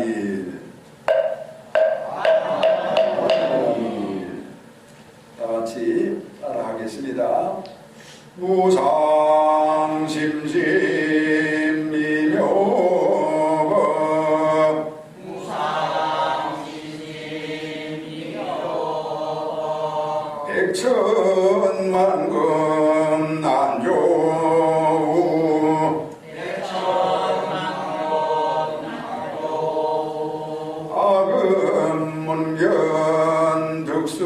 만일 다 같이 따라하겠습니다. 무상심심미묘법 백천만금 난조우 악음문견 득수지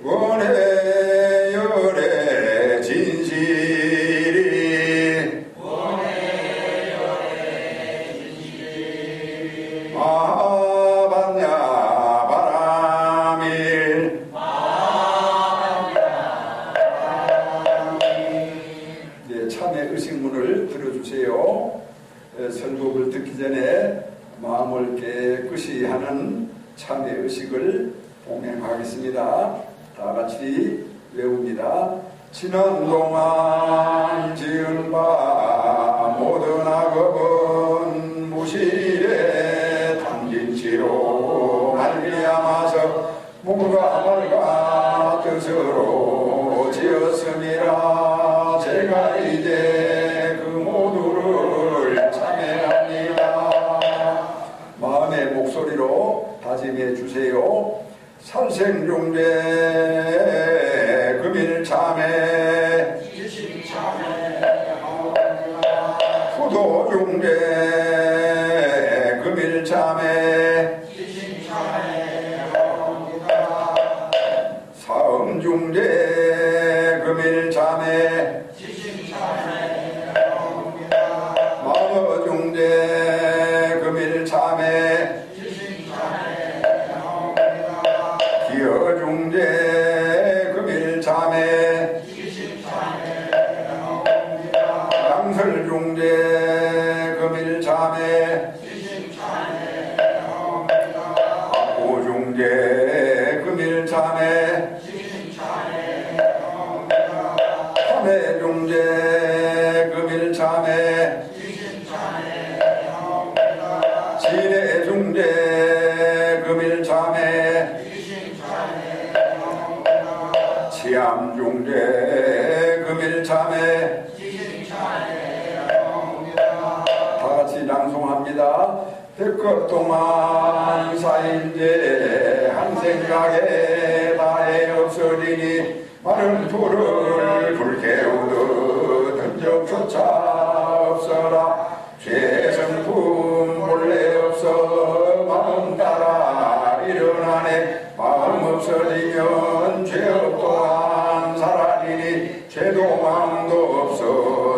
원해열의 진실이 마하반야 바라밀 이제 참회 의식문을 들어주세요. 설법을 듣기 전에 마음을 깨끗이 하는 참회 의식을 봉행하겠습니다. 다 같이 외웁니다. 지난 동안 지은 바 모든 악업은 무실에 당진치로 말미암아서 몸과 말과 뜻으로 지었음이라 제가 이제 그 모두를 참회합니다. 마음의 목소리로 다짐해 주세요. 살생중대 금일참회 후도중대 금일참회 사음중대 금일참회 마어중대 금일참회 기어중대 금일참회 양설중대 금일참회 오중대 금일참회 참회중대 금일참회 진해중대 금일참회 치암중대 금일참회 다같이 낭송합니다. 백것 동안 사인제 한 생각에 다해 없으리니 마른 불을 불태우듯 흔적조차 없어라. 죄성품 본래 없어 마음 따라 일어나네. 마음 없어지면 죄업 또한 사라지니 죄도 마음도 없어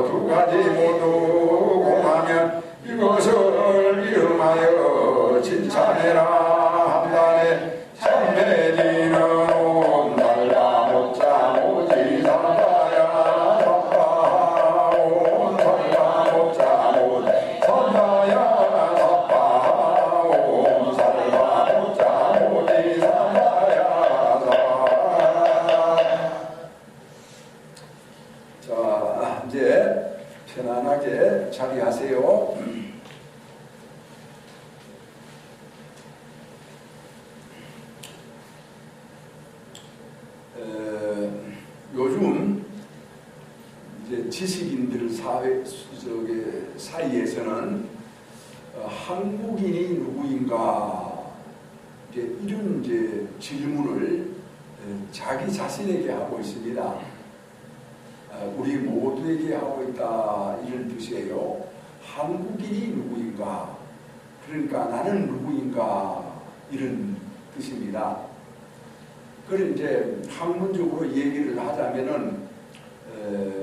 두 가지 모두 공하면 이것을 이름하여 칭찬해라 한다네. 참매지는 온달라 못자 오지 산다야 삽바 온살라 못자 오지 산다야 삽바 온살라 못자 오지 산다야 삽바. 자, 이제 편안하게 자리하세요. 요즘 이제 지식인들 사이에서는 한국인이 누구인가 이런 이제 질문을 자기 자신에게 하고 있습니다. 우리 모두에게 하고 있다 이런 뜻이에요. 한국인이 누구인가? 그러니까 나는 누구인가 이런 뜻입니다. 그걸 이제 학문적으로 얘기를 하자면은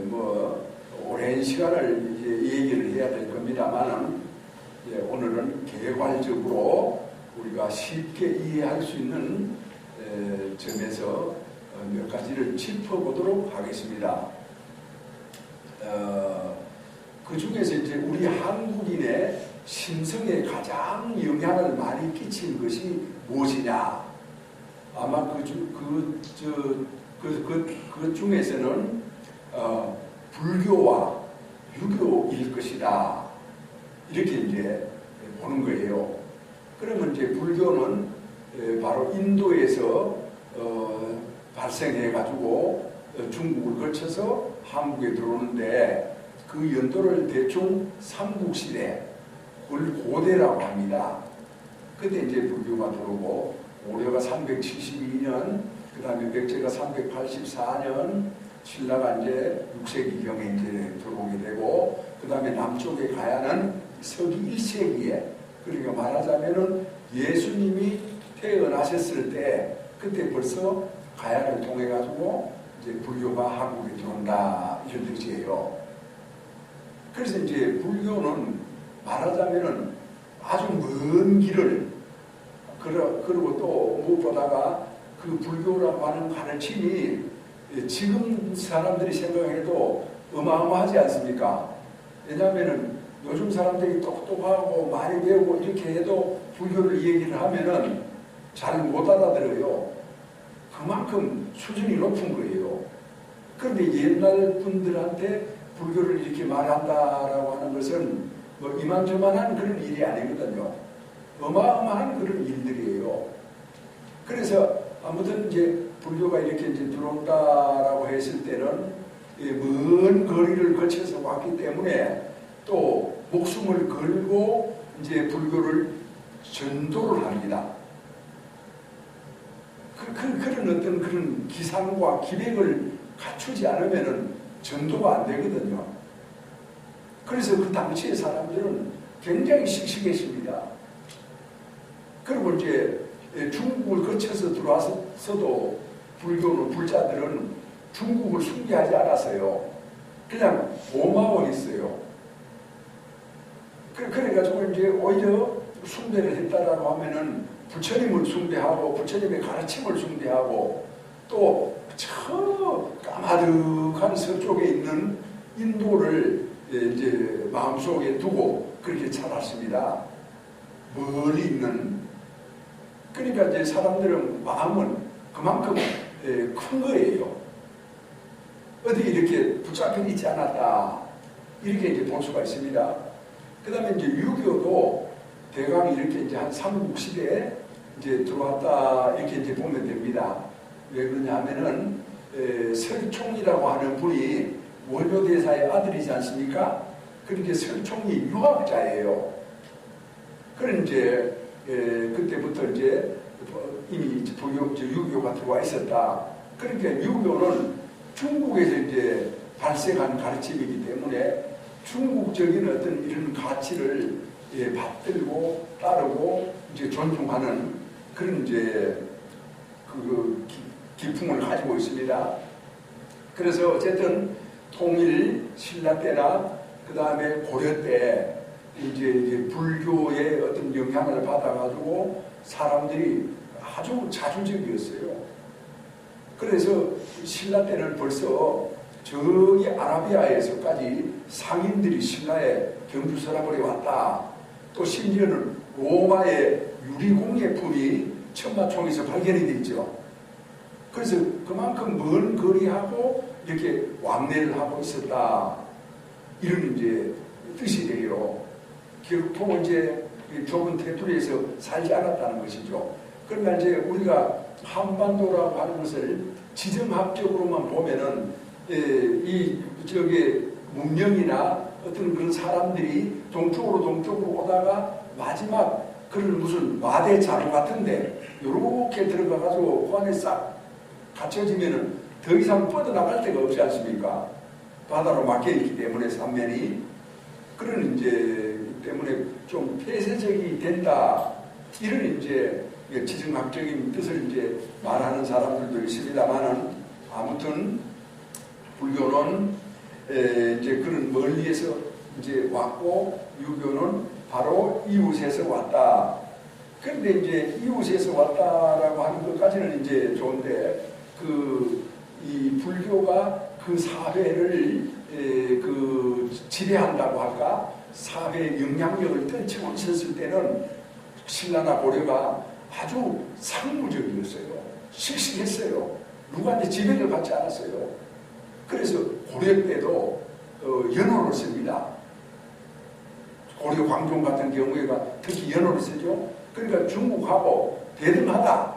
뭐 오랜 시간을 이제 얘기를 해야 될 겁니다만은 오늘은 개괄적으로 우리가 쉽게 이해할 수 있는 점에서 몇 가지를 짚어보도록 하겠습니다. 그 중에서 이제 우리 한국인의 심성에 가장 영향을 많이 끼친 것이 무엇이냐? 아마 그 중에서는 불교와 유교일 것이다. 이렇게 이제 보는 거예요. 그러면 이제 불교는 바로 인도에서 발생해가지고 중국을 거쳐서 한국에 들어오는데 그 연도를 대충 삼국시대, 그걸 고대라고 합니다. 그때 이제 불교가 들어오고 고려가 372년, 그 다음에 백제가 384년, 신라가 이제 6세기경에 이제 들어오게 되고, 그 다음에 남쪽에 가야는 서기 1세기에, 그러니까 말하자면은 예수님이 태어나셨을 때, 그때 벌써 가야를 통해가지고 이제 불교가 한국에 들어온다, 이런 뜻이에요. 그래서 이제 불교는 말하자면은 아주 먼 길을, 그리고 또 무엇보다가 그 불교라고 하는 가르침이 지금 사람들이 생각해도 어마어마하지 않습니까? 왜냐하면은 요즘 사람들이 똑똑하고 많이 배우고 이렇게 해도 불교를 얘기를 하면은 잘 못 알아들어요. 그만큼 수준이 높은 거예요. 그런데 옛날 분들한테 불교를 이렇게 말한다라고 하는 것은 뭐 이만저만한 그런 일이 아니거든요. 어마어마한 그런 일들이에요. 그래서 아무튼 이제 불교가 이렇게 이제 들어온다라고 했을 때는 먼 거리를 거쳐서 왔기 때문에 또 목숨을 걸고 이제 불교를 전도를 합니다. 그런 어떤 그런 기상과 기백을 갖추지 않으면은 전도가 안 되거든요. 그래서 그 당시의 사람들은 굉장히 씩씩했습니다. 그리고 이제 중국을 거쳐서 들어와서도 불교는 불자들은 중국을 숭배하지 않았어요. 그냥 고마워 했어요. 그래가지고 이제 오히려 숭배를 했다라고 하면은 부처님을 숭배하고 부처님의 가르침을 숭배하고 또 저 까마득한 서쪽에 있는 인도를 이제 마음속에 두고 그렇게 살았습니다. 멀리 있는. 그러니까 이제 사람들은 마음은 그만큼 큰 거예요. 어디 이렇게 붙잡혀 있지 않았다. 이렇게 이제 볼 수가 있습니다. 그 다음에 이제 유교도 대강 이렇게 이제 한 삼국시대에 이제 들어왔다. 이렇게 이제 보면 됩니다. 왜 그러냐 하면은, 설총이라고 하는 분이 원효대사의 아들이지 않습니까? 그렇게 설총이 유학자예요. 그런 이제, 그때부터 이제 이미 유교가 들어와 있었다. 그러니까 유교는 중국에서 이제 발생한 가르침이기 때문에 중국적인 어떤 이런 가치를 받들고 따르고 이제 존중하는 그런 이제 그 기풍을 가지고 있습니다. 그래서 어쨌든 통일 신라 때나 그 다음에 고려 때 이제 불교의 어떤 영향을 받아가지고 사람들이 아주 자주적이었어요. 그래서 신라 때는 벌써 저기 아라비아에서까지 상인들이 신라에 경주서랍을 왔다. 또 심지어는 로마의 유리공예품이 천마총에서 발견이 됐죠. 그래서 그만큼 먼 거리하고 이렇게 왕래를 하고 있었다. 이런 이제 뜻이 돼요. 결국 이제 좁은 테두리에서 살지 않았다는 것이죠. 그러나 이제 우리가 한반도라고 하는 것을 지정학적으로만 보면은 저기 문명이나 어떤 그런 사람들이 동쪽으로 오다가 마지막 그런 무슨 마대 자루 같은데 요렇게 들어가가지고 그 안에 싹 갇혀지면은 더 이상 뻗어나갈 데가 없지 않습니까? 바다로 막혀있기 때문에 삼면이. 그런 이제 때문에 좀 폐쇄적이 된다. 이런 이제 지정학적인 뜻을 이제 말하는 사람들도 있습니다만은 아무튼 불교는 이제 그런 멀리에서 이제 왔고 유교는 바로 이웃에서 왔다. 그런데 이제 이웃에서 왔다라고 하는 것까지는 이제 좋은데 이 불교가 그 사회를 지배한다고 할까? 사회의 영향력을 떨치고 있었을 때는 신라나 고려가 아주 상무적이었어요. 씩씩했어요. 누구한테 지배를 받지 않았어요. 그래서 고려 때도 연호를 씁니다. 고려 광종 같은 경우에가 특히 연호를 쓰죠. 그러니까 중국하고 대등하다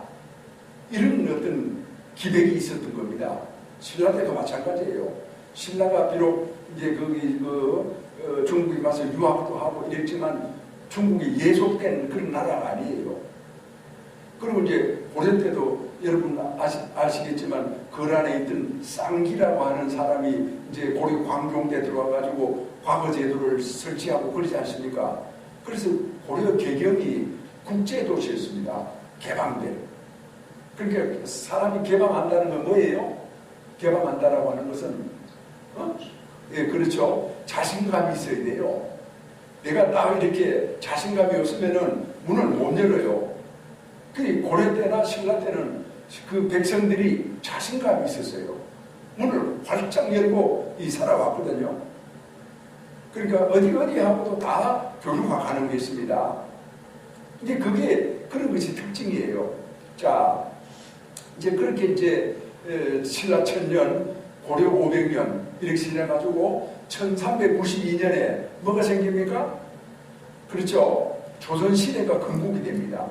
이런 어떤 기백이 있었던 겁니다. 신라 때도 마찬가지예요. 신라가 비록 이제 거기 중국에 가서 유학도 하고 이랬지만 중국이 예속된 그런 나라가 아니에요. 그리고 이제 고려 때도 여러분 아시겠지만 거란에 있던 쌍기라고 하는 사람이 이제 고려 광종 때 들어와가지고 과거 제도를 설치하고 그러지 않습니까? 그래서 고려 개경이 국제도시였습니다. 개방된. 그러니까 사람이 개방한다는 건 뭐예요? 개방한다라고 하는 것은 예, 그렇죠. 자신감이 있어야 돼요. 내가 딱 이렇게 자신감이 없으면은 문을 못 열어요. 그 고려 때나 신라 때는 그 백성들이 자신감이 있었어요. 문을 활짝 열고 살아왔거든요. 그러니까 어디 하고도 다 교류가 가능했습니다. 이제 그게 그런 것이 특징이에요. 자, 이제 그렇게 이제 신라 1000년, 고려 500년 이렇게 지나가지고 1392년에 뭐가 생깁니까? 그렇죠. 조선시대가 건국이 됩니다.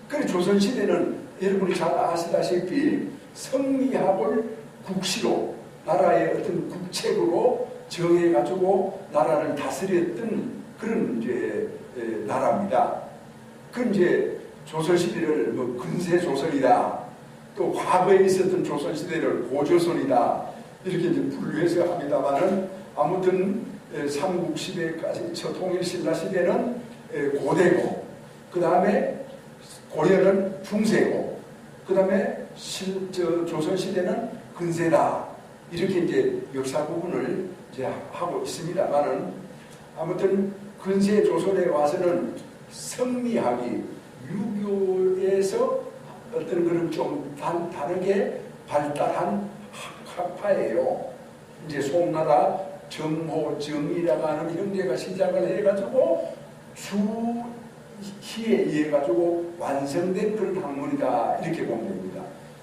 그래서 조선시대는 여러분이 잘 아시다시피 성리학을 국시로 나라의 어떤 국책으로 정해가지고 나라를 다스렸던 그런 이제 나라입니다. 그 이제 조선시대를 뭐 근세조선이다. 또 과거에 있었던 조선시대를 고조선이다. 이렇게 이제 분류해서 합니다만은 아무튼 삼국시대까지 통일신라시대는 고대고 그 다음에 고려는 중세고 그 다음에 조선시대는 근세다. 이렇게 이제 역사 구분을 이제 하고 있습니다만은 아무튼 근세 조선에 와서는 성리학이 유교에서 어떤 그런 좀 다르게 발달한 학파예요. 이제 송나라 정호, 정이라고 하는 형제가 시작을 해가지고 수희에 의해 가지고 완성된 그런 학문이다 이렇게 보면 됩니다.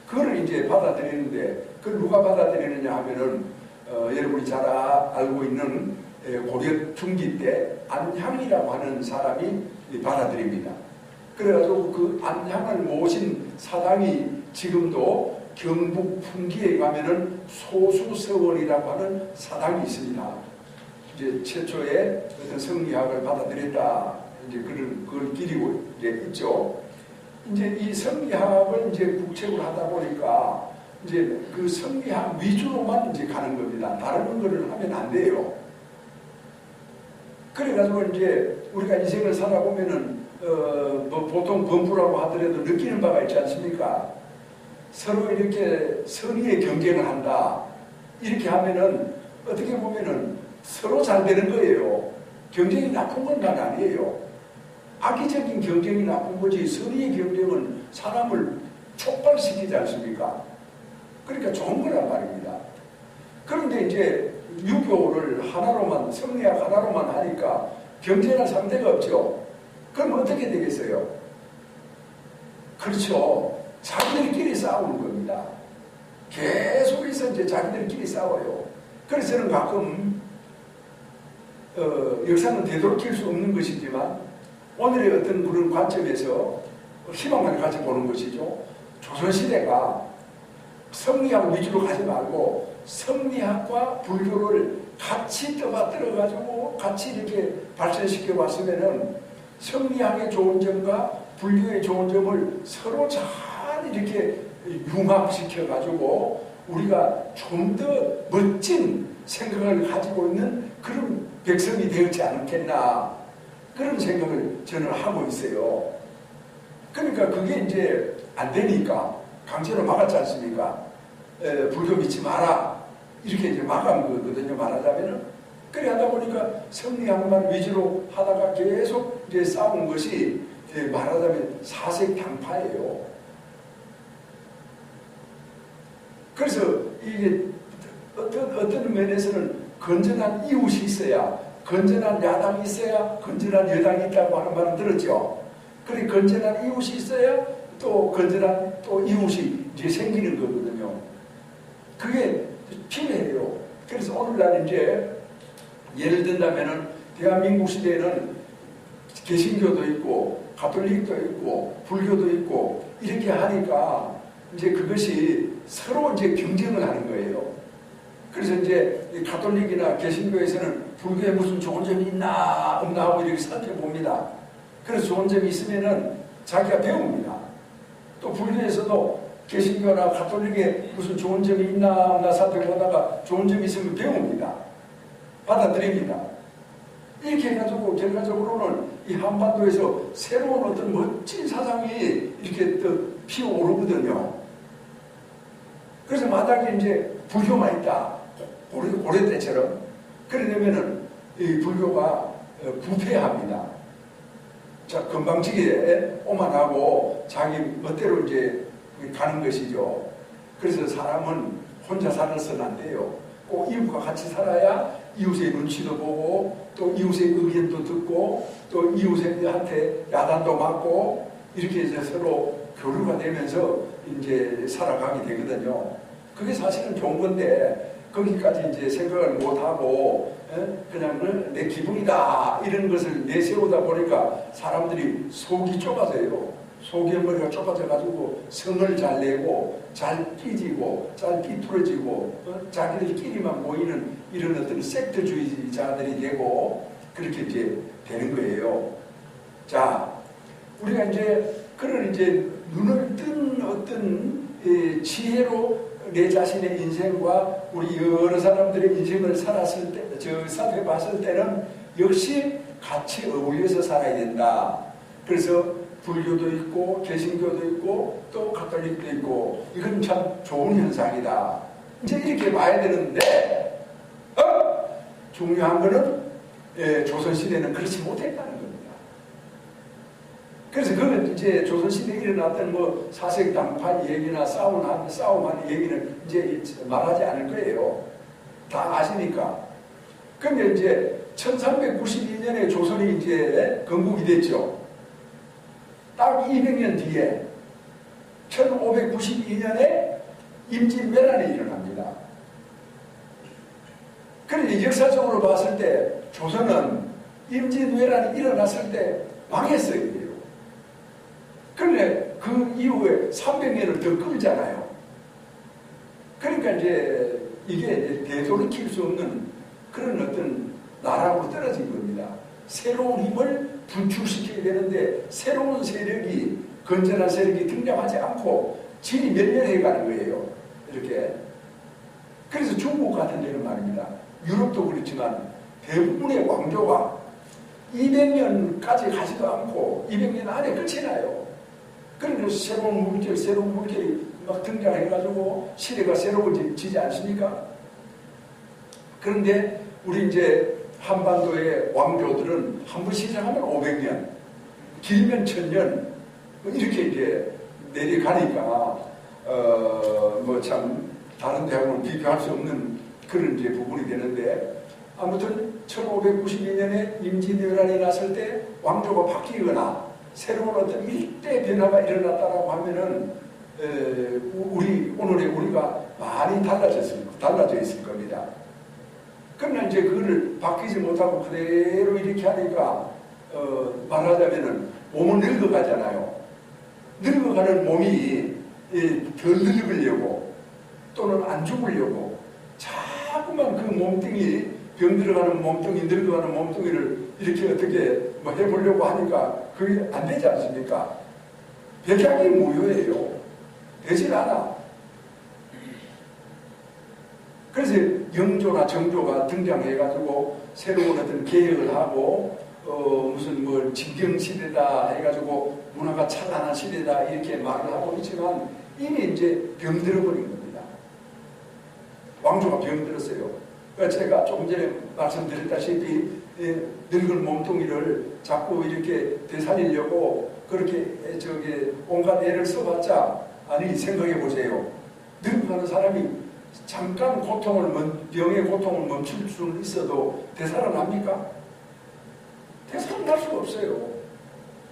그걸 이제 받아들이는데 그걸 누가 받아들이느냐 하면은 여러분이 잘 알고 있는 고려 중기 때 안향이라고 하는 사람이 받아들입니다. 그래가지고 그 안향을 모신 사당이 지금도 경북 풍기에 가면은 소수서원이라고 하는 사당이 있습니다. 이제 최초의 어떤 성리학을 받아들였다. 이제 그걸 기리고 이제 있죠. 이제 이 성리학을 이제 국책으로 하다 보니까 이제 그 성리학 위주로만 이제 가는 겁니다. 다른 거를 하면 안 돼요. 그래가지고 이제 우리가 인생을 살아보면은 뭐 보통 범부라고 하더라도 느끼는 바가 있지 않습니까? 서로 이렇게 선의의 경쟁을 한다. 이렇게 하면은 어떻게 보면은 서로 잘 되는 거예요. 경쟁이 나쁜 건 아니에요. 악의적인 경쟁이 나쁜 거지 선의의 경쟁은 사람을 촉발시키지 않습니까? 그러니까 좋은 거란 말입니다. 그런데 이제 유교를 하나로만 성리학 하나로만 하니까 경쟁할 상대가 없죠. 그럼 어떻게 되겠어요? 그렇죠. 자기들끼리 싸우는 겁니다. 계속해서 이제 자기들끼리 싸워요. 그래서 저는 가끔 역사는 되돌이킬 수 없는 것이지만 오늘의 어떤 그런 관점에서 희망을 가져보는 것이죠. 조선시대가 성리학 위주로 가지 말고 성리학과 불교를 같이 떠받들어가지고 같이 이렇게 발전시켜 봤으면은 성리학의 좋은 점과 불교의 좋은 점을 서로 잘 이렇게 융합시켜가지고 우리가 좀 더 멋진 생각을 가지고 있는 그런 백성이 되었지 않겠나 그런 생각을 저는 하고 있어요. 그러니까 그게 이제 안 되니까 강제로 막았지 않습니까? 불교 믿지 마라 이렇게 이제 막은 거거든요. 말하자면은 그래 하다 보니까 성리학만 위주로 하다가 계속 이제 싸운 것이 말하자면 사색당파예요. 그래서 이게 어떤 면에서는 건전한 이웃이 있어야 건전한 야당이 있어야 건전한 여당이 있다고 하는 말을 들었죠. 그래 건전한 이웃이 있어야 또 건전한 또 이웃이 이제 생기는 거거든요. 그게 필요해요. 그래서 그래서 오늘날 이제 예를 든다면은 대한민국 시대에는 개신교도 있고 가톨릭도 있고 불교도 있고 이렇게 하니까 이제 그것이 서로 이제 경쟁을 하는 거예요. 그래서 이제 가톨릭이나 개신교에서는 불교에 무슨 좋은 점이 있나 없나 하고 이렇게 살펴봅니다. 그래서 좋은 점이 있으면은 자기가 배웁니다. 또 불교에서도 개신교나 가톨릭에 무슨 좋은 점이 있나 없나 살펴보다가 좋은 점이 있으면 배웁니다. 받아들입니다. 이렇게 해가지고 결과적으로는 이 한반도에서 새로운 어떤 멋진 사상이 이렇게 또 피어오르거든요. 그래서 마땅히 이제 불교만 있다. 고려 때처럼. 그러려면은 이 불교가 부패합니다. 자, 건방지게 오만하고 자기 멋대로 이제 가는 것이죠. 그래서 사람은 혼자 살아서는 안 돼요. 꼭 이웃과 같이 살아야 이웃의 눈치도 보고 또 이웃의 의견도 듣고 또 이웃한테 야단도 맞고 이렇게 이제 서로 교류가 되면서 이제 살아가게 되거든요. 그게 사실은 좋은 건데 거기까지 이제 생각을 못하고 그냥 내 기분이다 이런 것을 내세우다 보니까 사람들이 속이 좁아져요. 속의 머리가 좁아져가지고 성을 잘 내고 잘 삐지고 잘 삐뚤어지고 자기들끼리만 모이는 이런 어떤 섹트주의자들이 되고 그렇게 이제 되는 거예요. 자, 우리가 이제 그런 이제 눈을 뜬 어떤 지혜로 내 자신의 인생과 우리 여러 사람들의 인생을 살았을 때, 살펴봤을 때는 역시 같이 어울려서 살아야 된다. 그래서 불교도 있고 개신교도 있고 또 가톨릭도 있고 이건 참 좋은 현상이다. 이제 이렇게 봐야 되는데 중요한 거는 조선시대는 그렇지 못했다는 겁니다. 그래서 그건 이제 조선시대에 일어났던 뭐 사색당파 얘기나 싸움하는 얘기는 이제 말하지 않을 거예요. 다 아시니까. 그러면 이제 1392년에 조선이 이제 건국이 됐죠. 딱 200년 뒤에 1592년에 임진왜란이 일어납니다. 그런데 역사적으로 봤을 때 조선은 임진왜란이 일어났을 때 망했어요. 그런데 그 이후에 300년을 더 끌잖아요. 그러니까 이제 이게 되돌이킬 수 없는 그런 어떤 나라로 떨어진 겁니다. 새로운 힘을 분출시켜야 되는데 새로운 세력이 건전한 세력이 등장하지 않고 질이 멸렬해 가는 거예요. 이렇게. 그래서 중국 같은 데는 말입니다. 유럽도 그렇지만 대부분의 왕조가 200년까지 가지도 않고 200년 안에 끝이 나요. 그러니까 새로운 물결이 막 등장해가지고 시대가 새로워지지 않습니까? 그런데 우리 이제 한반도의 왕조들은 한 번 시작하면 500년, 길면 1000년, 이렇게 이제 내려가니까, 뭐 참, 다른 대학은 비교할 수 없는 그런 이제 부분이 되는데, 아무튼 1592년에 임진왜란이 났을 때 왕조가 바뀌거나 새로운 어떤 일대 변화가 일어났다라고 하면은, 오늘의 우리가 많이 달라져 있을 겁니다. 그러나 이제 그거를 바뀌지 못하고 그대로 이렇게 하니까 말하자면은 몸은 늙어가잖아요. 늙어가는 몸이 덜 늙으려고 또는 안 죽으려고 자꾸만 그 몸뚱이 병들어가는 몸뚱이 늙어가는 몸뚱이를 이렇게 어떻게 뭐 해보려고 하니까 그게 안 되지 않습니까? 백약이 무효예요. 되질 않아. 그래서 영조나 정조가 등장해가지고 새로운 어떤 개혁을 하고 무슨 뭐 진경시대다 해가지고 문화가 찬란한 시대다 이렇게 말을 하고 있지만 이미 이제 병들어버린 겁니다. 왕조가 병들었어요. 그러니까 제가 조금 전에 말씀드렸다시피 늙은 몸뚱이를 자꾸 이렇게 되살리려고 그렇게 온갖 애를 써봤자 아니 생각해 보세요. 늙어가는 사람이 잠깐 병의 고통을 멈출 수는 있어도 되살아납니까? 되살아날 수가 없어요.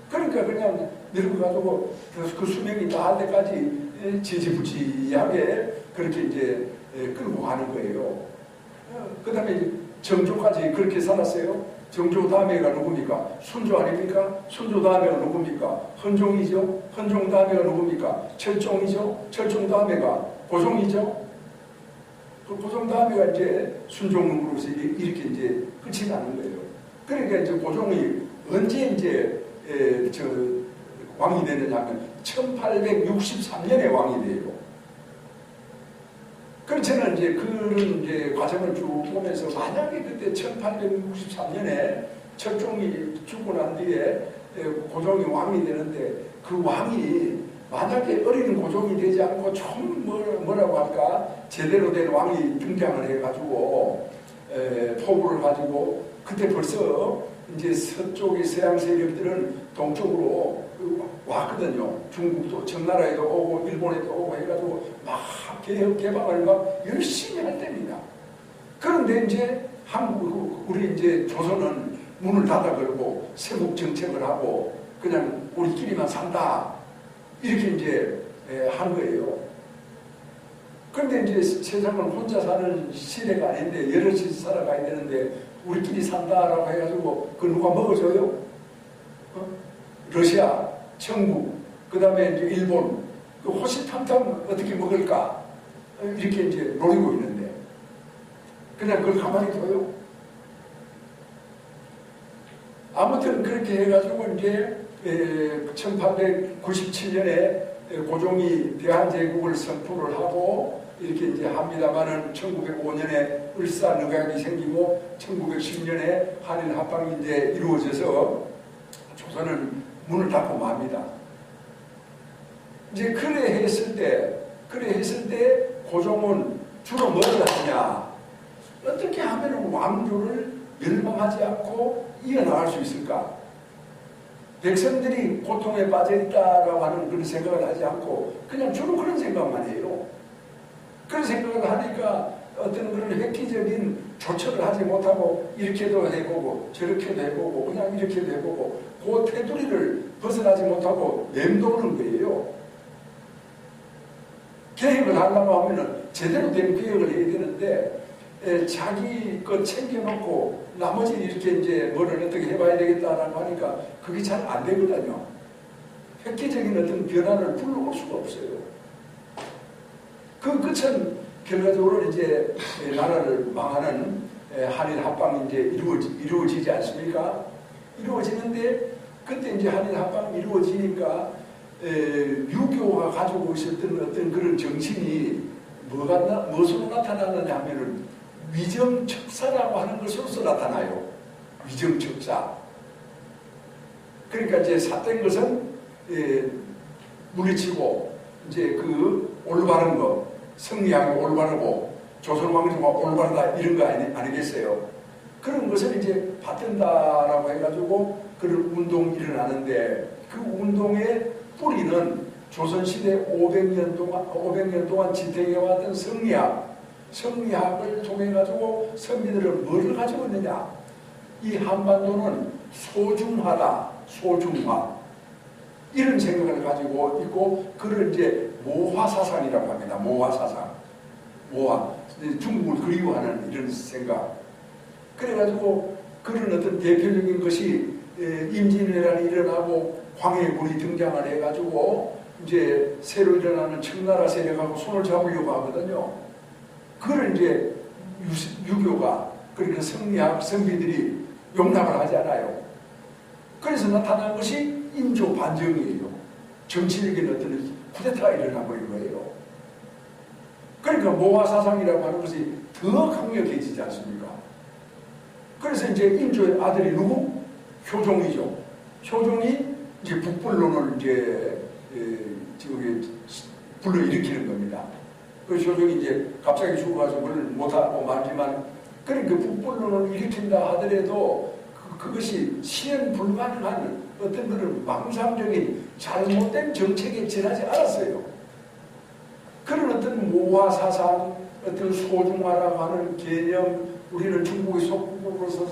그러니까 그냥 늙어가지고 그 수명이 다할 때까지 지지부지하게 그렇게 이제 끌고 가는 거예요. 그 다음에 정조까지 그렇게 살았어요. 정조 다음에가 누굽니까? 순조 아닙니까? 순조 다음에가 누굽니까? 헌종이죠. 헌종 다음에가 누굽니까? 철종이죠. 철종 다음에가 고종이죠. 그 고종 다음에가 이제 순종으로서 이렇게 이제 끝이 나는 거예요. 그러니까 이제 고종이 언제 이제 왕이 되느냐 하면 1863년에 왕이 돼요. 그래서 저는 이제 그런 이제 과정을 쭉 보면서 만약에 그때 1863년에 철종이 죽고 난 뒤에 고종이 왕이 되는데 그 왕이 만약에 어린 고종이 되지 않고 좀 뭐라고 할까 제대로 된 왕이 등장을 해가지고 포부를 가지고 그때 벌써 이제 서쪽의 서양 세력들은 동쪽으로 왔거든요. 중국도 청나라에도 오고 일본에도 오고 해가지고 막 개혁 개방을 막 열심히 할 때입니다. 그런데 이제 한국 우리 이제 조선은 문을 닫아 걸고 세국 정책을 하고 그냥 우리끼리만 산다 이렇게 이제 한 거예요. 그런데 이제 세상은 혼자 사는 시대가 아닌데 여럿이 살아가야 되는데 우리끼리 산다라고 해가지고 그 누가 먹어줘요? 러시아, 청국, 그 다음에 이제 일본, 그 호시탐탐 어떻게 먹을까? 이렇게 이제 노리고 있는데 그냥 그걸 가만히 둬요. 아무튼 그렇게 해가지고 이제 1897년에 고종이 대한제국을 선포를 하고 이렇게 이제 합니다만은 1905년에 을사늑약이 생기고 1910년에 한일 합방이 이제 이루어져서 조선은 문을 닫고 맙니다. 이제 그래 했을 때 고종은 주로 뭐를 하냐? 어떻게 하면 왕조를 멸망하지 않고 이어나갈 수 있을까? 백성들이 고통에 빠져있다라고 하는 그런 생각을 하지 않고 그냥 주로 그런 생각만 해요. 그런 생각을 하니까 어떤 그런 획기적인 조처를 하지 못하고 이렇게도 해보고 저렇게도 해보고 그냥 이렇게도 해보고 그 테두리를 벗어나지 못하고 맴도는 거예요. 계획을 하려고 하면은 제대로 된 계획을 해야 되는데 자기 것 챙겨놓고 나머지 이렇게 이제 뭐를 어떻게 해봐야 되겠다라고 하니까 그게 잘 안 되거든요. 획기적인 어떤 변화를 불러올 수가 없어요. 그 끝은 결과적으로 이제 나라를 망하는 한일 합방이 이제 이루어지지 않습니까? 이루어지는데 그때 이제 한일 합방이 이루어지니까 유교가 가지고 있었던 어떤 그런 정신이 무엇으로 나타나느냐 하면은 위정척사라고 하는 것으로서 나타나요. 위정척사. 그러니까 이제 삿된 것은 물리치고 이제 그 올바른 거, 성리하기 올바르고 조선 왕조가 올바르다 이런 거 아니겠어요? 그런 것을 이제 받든다라고 해가지고 그런 운동이 일어나는데 그 운동의 뿌리는 조선시대 500년 동안 지탱해왔던 성리학을 통해가지고 선비들은 뭐를 가지고 있느냐? 이 한반도는 소중하다, 소중화. 이런 생각을 가지고 있고, 그걸 이제 모화사상이라고 합니다. 모화사상. 모화. 중국을 그리워하는 이런 생각. 그래가지고 그런 어떤 대표적인 것이 임진왜란이 일어나고 광해군이 등장을 해가지고 이제 새로 일어나는 청나라 세력하고 손을 잡으려고 하거든요. 그걸 이제 유교가 그러니까 성리학 선비들이 용납을 하지 않아요. 그래서 나타난 것이 인조 반정이에요. 정치적인 어떤 쿠데타가 일어나 버린 거예요. 그러니까 모화사상이라고 하는 것이 더 강력해지지 않습니까? 그래서 이제 인조의 아들이 누구? 효종이죠. 효종이 이제 북불론을 이제 불러일으키는 겁니다. 그 효종이 이제 갑자기 죽어가지고 그걸 못하고 말지만, 그러니까 북불론을 일으킨다 하더라도 그것이 실현 불가능한 어떤 그런 망상적인 잘못된 정책에 지나지 않았어요. 그런 어떤 모화사상, 어떤 소중화라고 하는 개념, 우리는 중국의 속국으로서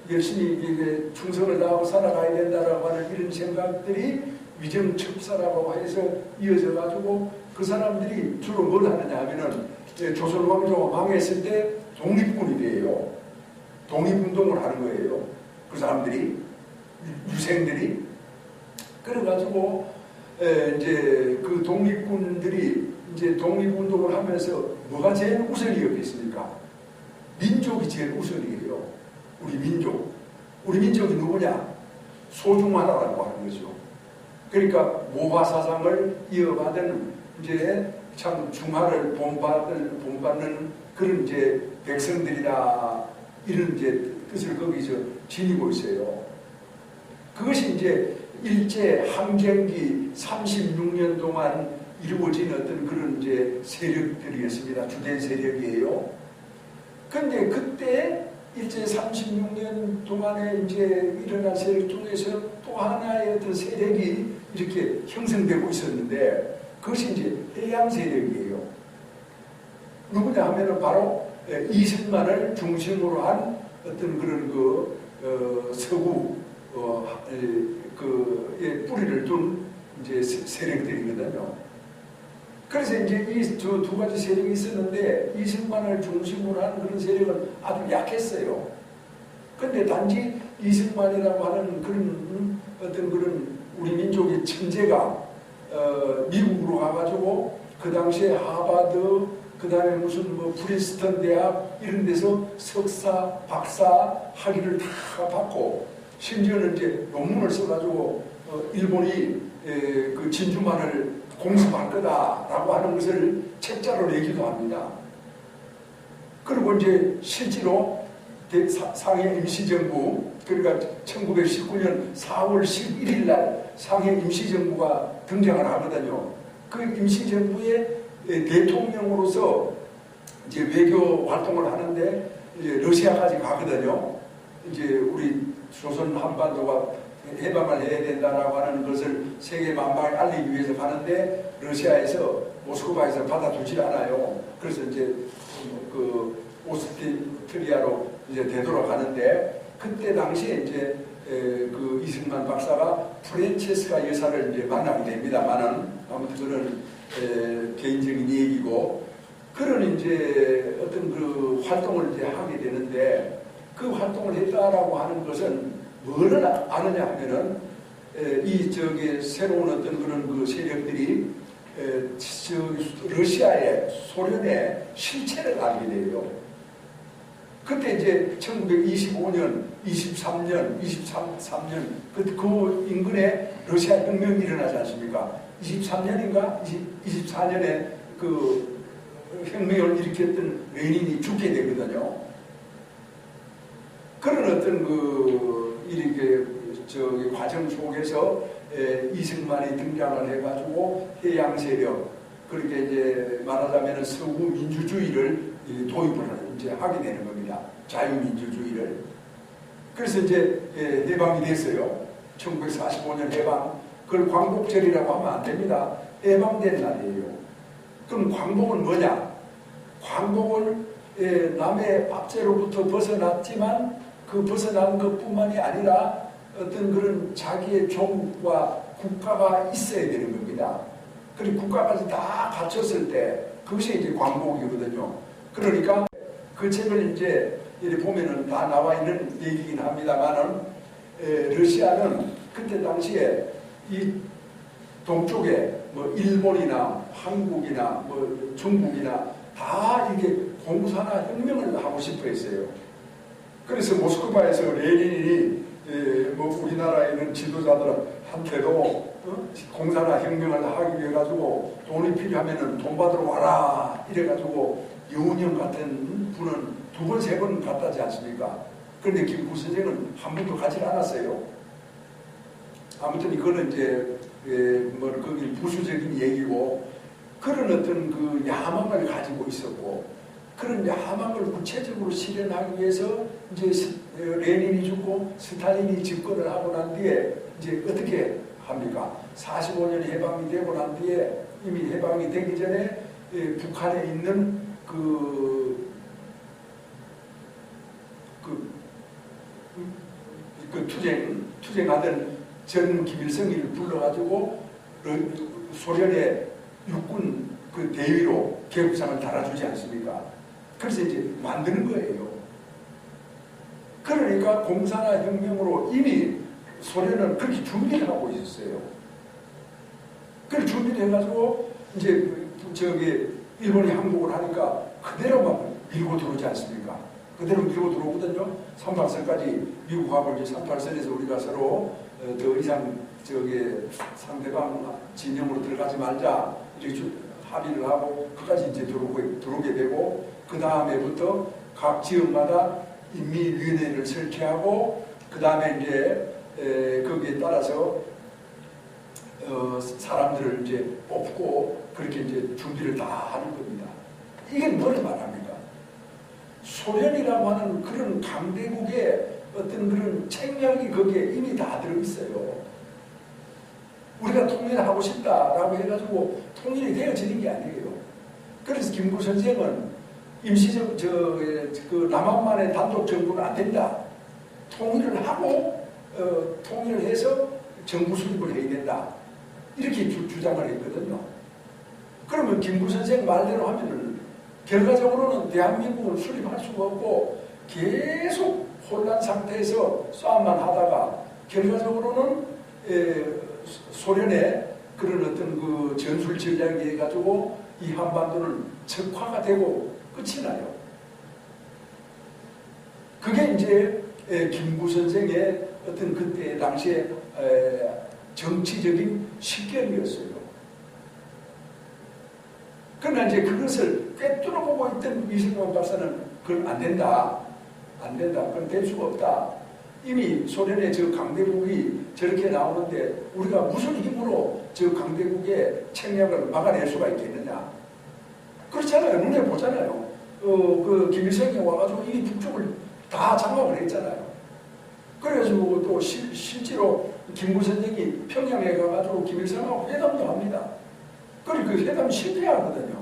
열심히 충성을 다하고 살아가야 된다라고 하는 이런 생각들이 위정척사라고 해서 이어져 가지고 그 사람들이 주로 뭘 하느냐 하면은 조선 왕조가 망했을 때 독립군이 돼요. 독립운동을 하는 거예요. 그 사람들이, 유생들이. 그래가지고 이제 그 독립군들이 이제 독립운동을 하면서 뭐가 제일 우선이었겠습니까? 민족이 제일 우선이에요. 우리 민족. 우리 민족이 누구냐? 소중하다라고 하는 거죠. 그러니까 모화 사상을 이어받은 이제 참 중화를 본받는 그런 이제 백성들이다, 이런 이제 뜻을 거기서 지니고 있어요. 그것이 이제 일제 항쟁기 36년 동안 이루어진 어떤 그런 이제 세력들이었습니다. 주된 세력이에요. 근데 그때 일제 36년 동안에 이제 일어난 세력 중에서 또 하나의 어떤 세력이 이렇게 형성되고 있었는데, 그것이 이제 해양 세력이에요. 누구냐 하면은 바로 이승만을 중심으로 한 어떤 그런 서구 뿌리를 둔 이제 세력들이거든요. 그래서 이제 이 저 두 가지 세력이 있었는데, 이승만을 중심으로 한 그런 세력은 아주 약했어요. 근데 단지 이승만이라고 하는 그런 어떤 그런 우리 민족의 천재가 미국으로 가가지고 그 당시에 하버드, 그 다음에 무슨 뭐 프린스턴 대학 이런 데서 석사, 박사 학위를 다 받고, 심지어는 이제 논문을 써가지고 일본이 그 진주만을 공습할 거다라고 하는 것을 책자로 내기도 합니다. 그리고 이제 실제로 상해 임시정부, 그러니까 1919년 4월 11일 날 상해 임시정부가 등장을 하거든요. 그 임시정부의 대통령으로서 이제 외교 활동을 하는데 이제 러시아까지 가거든요. 이제 우리 조선 한반도가 해방을 해야 된다라고 하는 것을 세계 만방에 알리기 위해서 가는데, 러시아에서 모스크바에서 받아주지 않아요. 그래서 이제 그 오스트리아로 이제 되돌아가는데, 그때 당시에 이제 그 이승만 박사가 프란체스카 여사를 이제 만나게 됩니다만은, 아무튼 그런 개인적인 얘기고, 그런 이제 어떤 그 활동을 이제 하게 되는데, 그 활동을 했다라고 하는 것은 뭐를 아느냐 하면은 이 저기 새로운 어떤 그런 그 세력들이 러시아의, 소련의 실체를 알게 돼요. 그때 이제 1925년, 23년, 23년 그 인근에 러시아 혁명이 일어나지 않습니까? 23년인가? 24년에 그 혁명을 일으켰던 레닌이 죽게 되거든요. 그런 어떤 이렇게 저기 과정 속에서 이승만이 등장을 해가지고 해양 세력, 그렇게 이제 말하자면 서구 민주주의를 도입을 이제 하게 되는 겁니다. 자유민주주의를. 그래서 이제 해방이 됐어요. 1945년 해방. 그걸 광복절이라고 하면 안 됩니다. 해방된 날이에요. 그럼 광복은 뭐냐? 광복은 남의 압제로부터 벗어났지만, 그 벗어난 것뿐만이 아니라 어떤 그런 자기의 종과 국가가 있어야 되는 겁니다. 그리고 국가까지 다 갖췄을 때 그것이 이제 광복이거든요. 그러니까 그 책을 이제 이렇게 보면은 다 나와 있는 얘기긴 합니다만은, 러시아는 그때 당시에 이 동쪽에 뭐 일본이나 한국이나 뭐 중국이나 다 이게 공산화 혁명을 하고 싶어 했어요. 그래서 모스크바에서 레닌이 뭐 우리나라에 있는 지도자들한테도 공산화 혁명을 하기 위해 가지고 돈이 필요하면은 돈 받으러 와라 이래가지고 여운형 같은 분은 2번, 3번 갔다지 않습니까? 그런데 김구선생은 한 번도 가지 않았어요. 아무튼 이거는 이제 뭐 거기 부수적인 얘기고, 그런 어떤 그 야망을 가지고 있었고, 그런 야망을 구체적으로 실현하기 위해서 이제 레닌이 죽고 스탈린이 집권을 하고 난 뒤에 이제 어떻게 합니까? 45년 해방이 되고 난 뒤에, 이미 해방이 되기 전에 북한에 있는 투쟁하던 전 김일성이를 불러가지고 소련의 육군 그 대위로 계급상을 달아주지 않습니까? 그래서 이제 만드는 거예요. 그러니까 공산화 혁명으로 이미 소련은 그렇게 준비를 하고 있었어요. 그걸 준비를 해가지고 이제 일본이 항복을 하니까 그대로 막 밀고 들어오지 않습니까? 그대로 밀고 들어오거든요. 38선까지 미국하고 이제 38선에서 우리가 서로 더 이상 상대방 진영으로 들어가지 말자 이렇게 합의를 하고 그까지 이제 들어오게 되고 그 다음에부터 각 지역마다 인민위원회를 설치하고 그 다음에 이제 거기에 따라서 사람들을 이제 뽑고 그렇게 이제 준비를 다 하는 겁니다. 이게 뭘 말합니까? 소련이라고 하는 그런 강대국의 어떤 그런 책략이 거기에 이미 다 들어있어요. 우리가 통일을 하고 싶다라고 해가지고 통일이 되어지는 게 아니에요. 그래서 김구 선생은 임시적 남한만의 단독 정부는 안 된다. 통일을 하고 통일을 해서 정부 수립을 해야 된다. 이렇게 주장을 했거든요. 그러면 김구 선생 말대로 하면은 결과적으로는 대한민국을 수립할 수가 없고 계속 혼란 상태에서 싸움만 하다가 결과적으로는 소련의 그런 어떤 그 전술 전략이 해가지고 이 한반도는 적화가 되고 끝이 나요. 그게 이제 김구 선생의 어떤 그때 당시에 정치적인 식견이었어요. 그러나 이제 그것을 꿰뚫어 보고 있던 이승만 박사는 그건 안 된다. 안 된다. 그건 될 수가 없다. 이미 소련의 저 강대국이 저렇게 나오는데 우리가 무슨 힘으로 저 강대국의 책략을 막아낼 수가 있겠느냐. 그렇잖아요. 눈에 보잖아요. 그 김일성이 와가지고 이 북쪽을 다 장악을 했잖아요. 그래가지고 또 실제로 김구 선생이 평양에 가가지고 김일성하고 회담도 합니다. 그리고 그 회담 실패하거든요.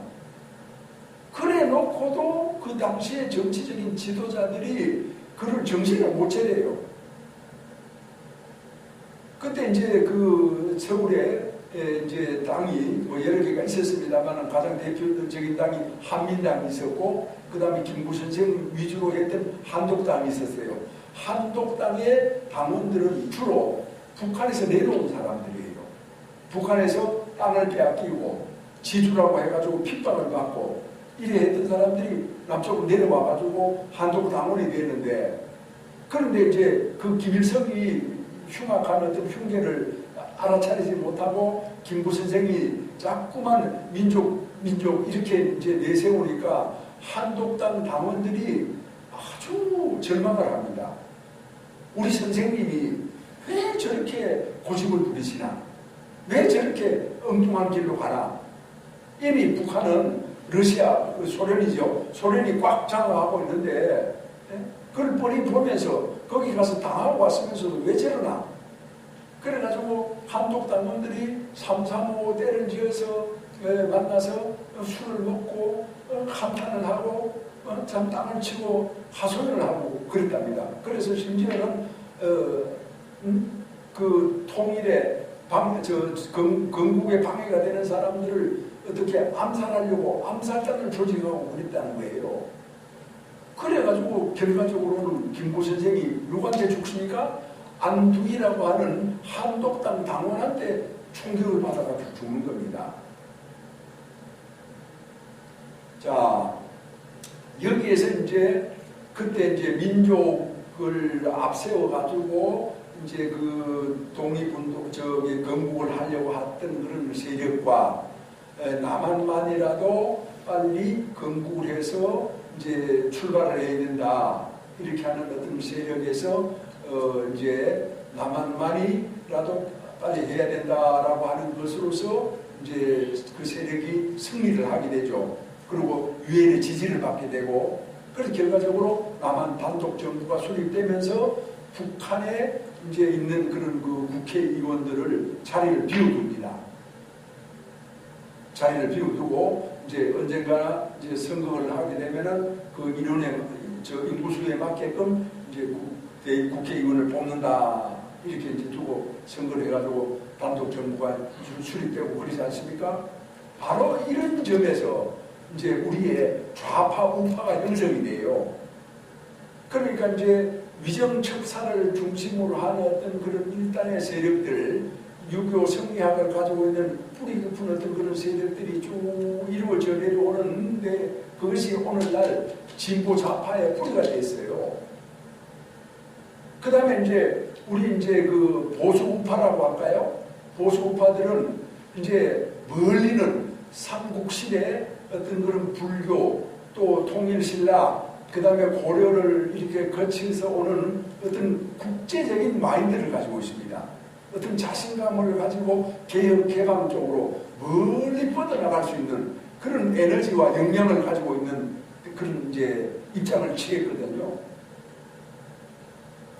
그래 놓고도 그 당시의 정치적인 지도자들이 그를 정신을 못 차려요. 그때 이제 그 서울에 이제 당이 뭐 여러 개가 있었습니다만 가장 대표적인 당이 한민당이 있었고 그 다음에 김구 선생 위주로 했던 한독당이 있었어요. 한독당의 당원들은 주로 북한에서 내려온 사람들이에요. 북한에서 땅을 빼앗기고 지주라고 해가지고 핍박을 받고 이래 했던 사람들이 남쪽으로 내려와가지고 한독 당원이 되는데 그런데 이제 그 김일성이 흉악한 어떤 흉계를 알아차리지 못하고 김구 선생이 자꾸만 민족 이렇게 이제 내세우니까 한독당 당원들이 아주 절망을 합니다. 우리 선생님이 왜 저렇게 고집을 부리시나? 왜 저렇게 엉뚱한 길로 가나? 이미 북한은 러시아, 소련이죠. 소련이 꽉 장악하고 있는데 그걸 뻔히 보면서 거기 가서 당하고 왔으면서도 왜 저러나? 그래가지고 한독 당원들이 335 때를 지어서 만나서 술을 먹고 한탄을 하고 참 땅을 치고 하소연을 하고 그랬답니다. 그래서 심지어는 그 통일에 건국에 방해가 되는 사람들을 어떻게 암살하려고 암살단을 조직하고 그랬다는 거예요. 그래가지고 결과적으로는 김구 선생이 누구한테 죽습니까? 안두희라고 하는 한독당 당원한테 총격을 받아가지고 죽는 겁니다. 자, 여기에서 이제 그때 이제 민족을 앞세워가지고 이제 그 독립운동, 건국을 하려고 했던 그런 세력과 남한만이라도 빨리 건국을 해서 이제 출발을 해야 된다. 이렇게 하는 어떤 세력에서 이제 남한만이라도 빨리 해야 된다라고 하는 것으로서 이제 그 세력이 승리를 하게 되죠. 그리고 유엔의 지지를 받게 되고, 그래서 결과적으로 남한 단독 정부가 수립되면서 북한에 이제 있는 그런 그 국회의원들을 자리를 비워둡니다. 자리를 비워두고 이제 언젠가 이제 선거를 하게 되면은 그 인원의 인구수에 맞게끔 이제 국회의원을 뽑는다 이렇게 이제 두고 선거를 해가지고 단독 정부가 수립되고 그러지 않습니까? 바로 이런 점에서 이제 우리의 좌파 우파가 형성이 돼요. 그러니까 이제 위정척사를 중심으로 하는 어떤 그런 일단의 세력들, 유교 성리학을 가지고 있는 뿌리 깊은 어떤 그런 세력들이 쭉 이루어져 내려오는데 그것이 오늘날 진보 좌파의 뿌리가 됐어요. 그 다음에 이제 우리 이제 그 보수 우파라고 할까요? 보수 우파들은 이제 멀리는 삼국시대 어떤 그런 불교 또 통일신라 그 다음에 고려를 이렇게 거쳐서 오는 어떤 국제적인 마인드를 가지고 있습니다. 어떤 자신감을 가지고 개혁 개방 쪽으로 멀리 뻗어나갈 수 있는 그런 에너지와 역량을 가지고 있는 그런 이제 입장을 취했거든요.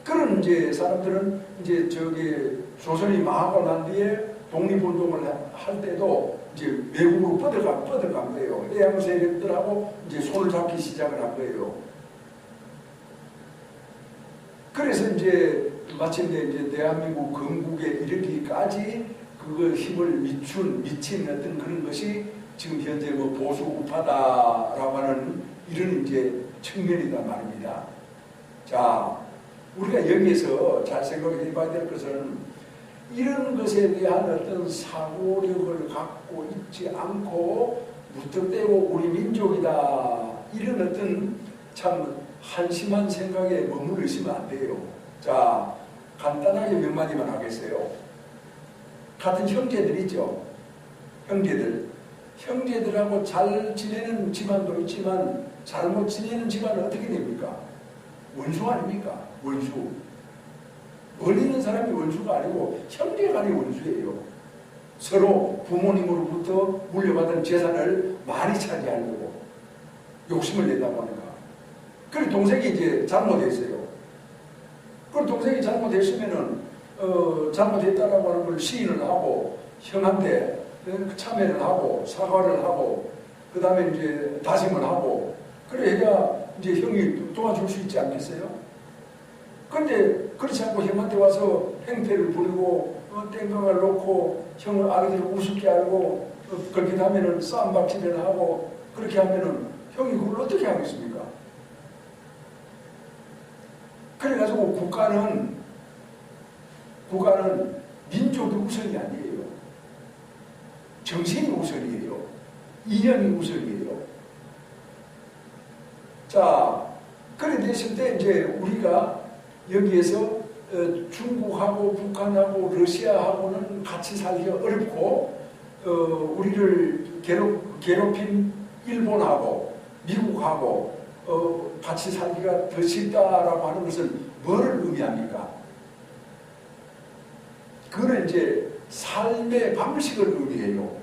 그런 이제 사람들은 이제 저기 조선이 망하고 난 뒤에 독립운동을 할 때도 이제 외국으로 뻗어간 거예요. 해양 세력들하고 이제 손을 잡기 시작을 한 거예요. 그래서 이제 마침내 이제 대한민국 건국에 이르기까지 그 힘을 미친 어떤 그런 것이 지금 현재 뭐 보수 우파다라고 하는 이런 이제 측면이다 말입니다. 자, 우리가 여기에서 잘 생각해 봐야 될 것은 이런 것에 대한 어떤 사고력을 갖고 있지 않고 무턱대고 우리 민족이다 이런 어떤 참 한심한 생각에 머물러 있으면 안 돼요. 자, 간단하게 몇 마디만 하겠어요. 같은 형제들 있죠. 형제들하고 잘 지내는 집안도 있지만 잘못 지내는 집안은 어떻게 됩니까? 원수 아닙니까? 원수. 멀리 있는 사람이 원수가 아니고 형제간의 원수예요. 서로 부모님으로부터 물려받은 재산을 많이 차지하려고 욕심을 낸다고 하니까. 그리고 동생이 이제 잘못했어요. 그리고 동생이 잘못했으면은 잘못했다라고 하는 걸 시인을 하고 형한테 참회를 하고 사과를 하고 그 다음에 이제 다짐을 하고 그래야 이제 형이 도와줄 수 있지 않겠어요? 그런데 그렇지 않고 형한테 와서 행패를 부리고 땡깡을 놓고 형을 아기들 우습게 알고 그렇게 하면은 싸움박질을 하고 그렇게 하면은 형이 그걸 어떻게 하겠습니까? 그래가지고 국가는 민족이 우선이 아니에요. 정신이 우선이에요. 이념이 우선이에요. 자, 그래 됐을 때 이제 우리가 여기에서 중국하고 북한하고 러시아하고는 같이 살기가 어렵고 우리를 괴롭힌 일본하고 미국하고 같이 살기가 더 쉽다라고 하는 것은 뭘 의미합니까? 그거는 이제 삶의 방식을 의미해요.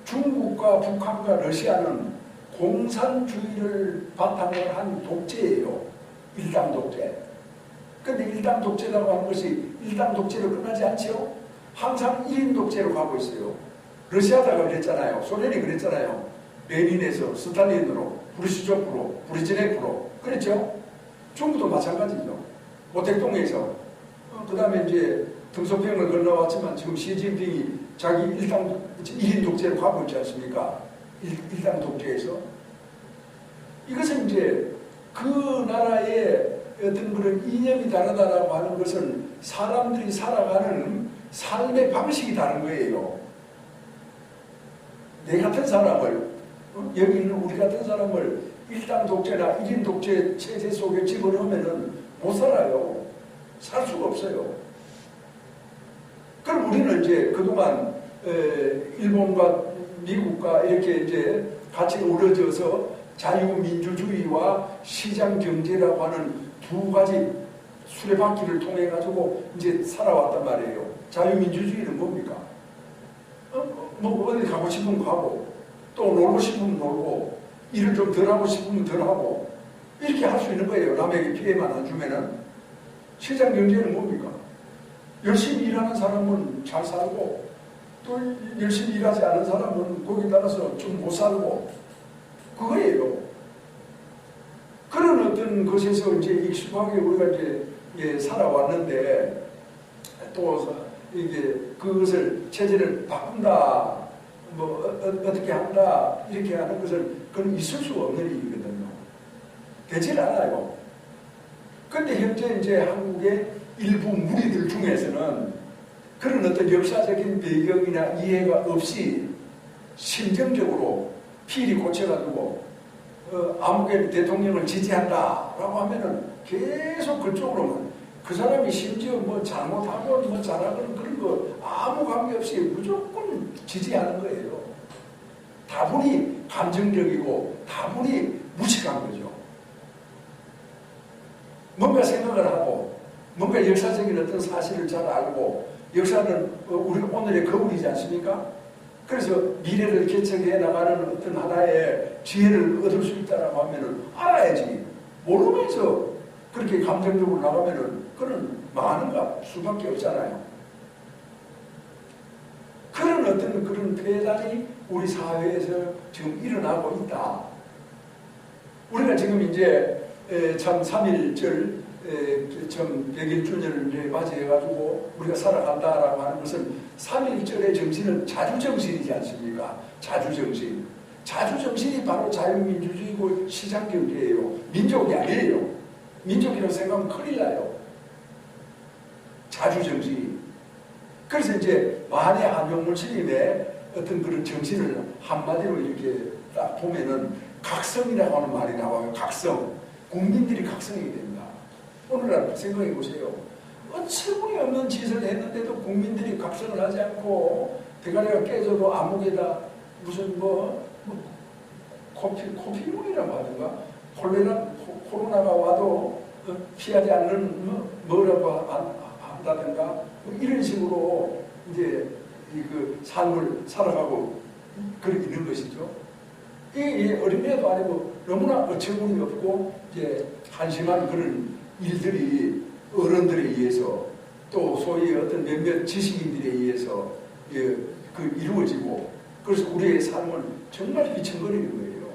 중국과 북한과 러시아는 공산주의를 바탕으로 한 독재예요. 일당 독재. 근데 일당 독재라고 하는 것이 일당 독재로 끝나지 않죠? 항상 1인 독재로 가고 있어요. 러시아가 그랬잖아요. 소련이 그랬잖아요. 레닌에서 스탈린으로, 브루시초프로, 브리즈네프로 그랬죠? 중국도 마찬가지죠. 모택동에서 그 다음에 이제 등소평을 건너왔지만 지금 시진핑이 자기 1인 독재로 가고 있지 않습니까? 일당 독재에서. 이것은 이제 그 나라의 어떤 그런 이념이 다르다라고 하는 것은 사람들이 살아가는 삶의 방식이 다른 거예요. 내 같은 사람을, 여기 있는 우리 같은 사람을 일당 독재나 1인 독재 체제 속에 집어넣으면은 못 살아요. 살 수가 없어요. 그럼 우리는 이제 그동안 일본과 미국과 이렇게 이제 같이 어우러져서 자유민주주의와 시장경제라고 하는 두 가지 수레바퀴를 통해 가지고 이제 살아왔단 말이에요. 자유민주주의는 뭡니까? 뭐 어디 가고 싶으면 가고 또 놀고 싶으면 놀고 일을 좀 덜 하고 싶으면 덜 하고 이렇게 할 수 있는 거예요. 남에게 피해만 안 주면은. 시장경제는 뭡니까? 열심히 일하는 사람은 잘 살고 또 열심히 일하지 않은 사람은 거기에 따라서 좀 못 살고 그거예요. 그런 어떤 것에서 이제 익숙하게 우리가 이제 살아왔는데 또 이게 그것을 체제를 바꾼다 어떻게 한다 이렇게 하는 것은 그건 있을 수 없는 일이거든요. 되질 않아요. 근데 현재 이제 한국의 일부 무리들 중에서는 그런 어떤 역사적인 배경이나 이해가 없이 심정적으로 필히 꽂혀가지고 아무개 대통령을 지지한다라고 하면은 계속 그쪽으로만 그 사람이 심지어 뭐 잘못하고 뭐 잘하고 그런 거 아무 관계없이 무조건 지지하는 거예요. 다분히 감정적이고 다분히 무식한 거죠. 뭔가 생각을 하고 뭔가 역사적인 어떤 사실을 잘 알고 역사는 우리 오늘의 거울이지 않습니까? 그래서 미래를 개척해 나가는 어떤 하나의 지혜를 얻을 수 있다라고 하면은 알아야지. 모르면서 그렇게 감정적으로 나가면은 그는 망하는가 수밖에 없잖아요. 그런 어떤 그런 폐단이 우리 사회에서 지금 일어나고 있다. 우리가 지금 이제 참 3.1절 참 100일주년을 맞이해가지고 우리가 살아간다라고 하는 것은 3.1절의 정신은 자주정신이지 않습니까? 자주정신. 자주정신이 바로 자유민주주의고 시장경제예요. 민족이 아니에요. 민족이라고 생각하면 큰일 나요. 자주정신이. 그래서 이제 만해 한용문 스님의 어떤 그런 정신을 한마디로 이렇게 딱 보면은 각성이라고 하는 말이 나와요. 각성. 국민들이 각성이 된다. 오늘날 생각해 보세요. 어처구니없는 짓을 했는데도 국민들이 각성을 하지 않고 대가리가 깨져도 아무개다 무슨 코피물이라고 하든가 코로나가 와도 피하지 않는 뭐라고 한다든가 이런 식으로 이제 그 삶을 살아가고 그렇게 있는 것이죠. 이 어린애도 아니고 너무나 어처구니 없고 이제 한심한 그런 일들이 어른들에 의해서 또 소위 어떤 몇몇 지식인들에 의해서 그 이루어지고 그래서 우리의 삶은 정말 비천거리는 거예요.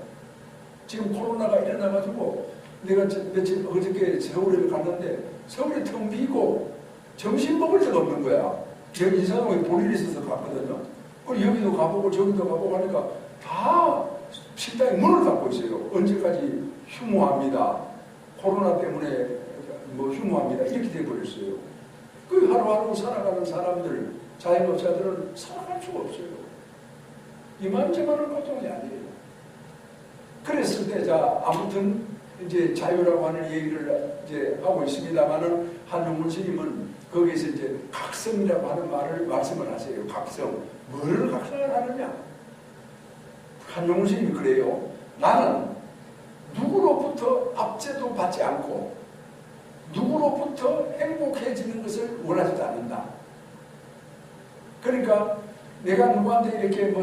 지금 코로나가 일어나가지고 내가 며칠 어저께 서울에 갔는데 서울이 텅 비고 점심 먹을 데가 없는 거야. 제가 이상하게 볼일이 있어서 갔거든요. 그리고 여기도 가보고 저기도 가보고 하니까 다 식당이 문을 닫고 있어요. 언제까지 휴무합니다. 코로나 때문에 휴무합니다. 이렇게 돼버렸어요. 그 하루하루 살아가는 사람들, 자영업자들은 살아갈 수가 없어요. 이만저만한 고통이 아니에요. 그랬을 때, 아무튼 이제 자유라고 하는 얘기를 이제 하고 있습니다만은 한용문 스님은 거기에서 이제 각성이라고 하는 말씀을 하세요. 각성. 뭐를 각성을 하느냐? 한용문 스님이 그래요. 나는 누구로부터 압제도 받지 않고 누구로부터 행복해지는 것을 원하지도 않는다. 그러니까 내가 누구한테 이렇게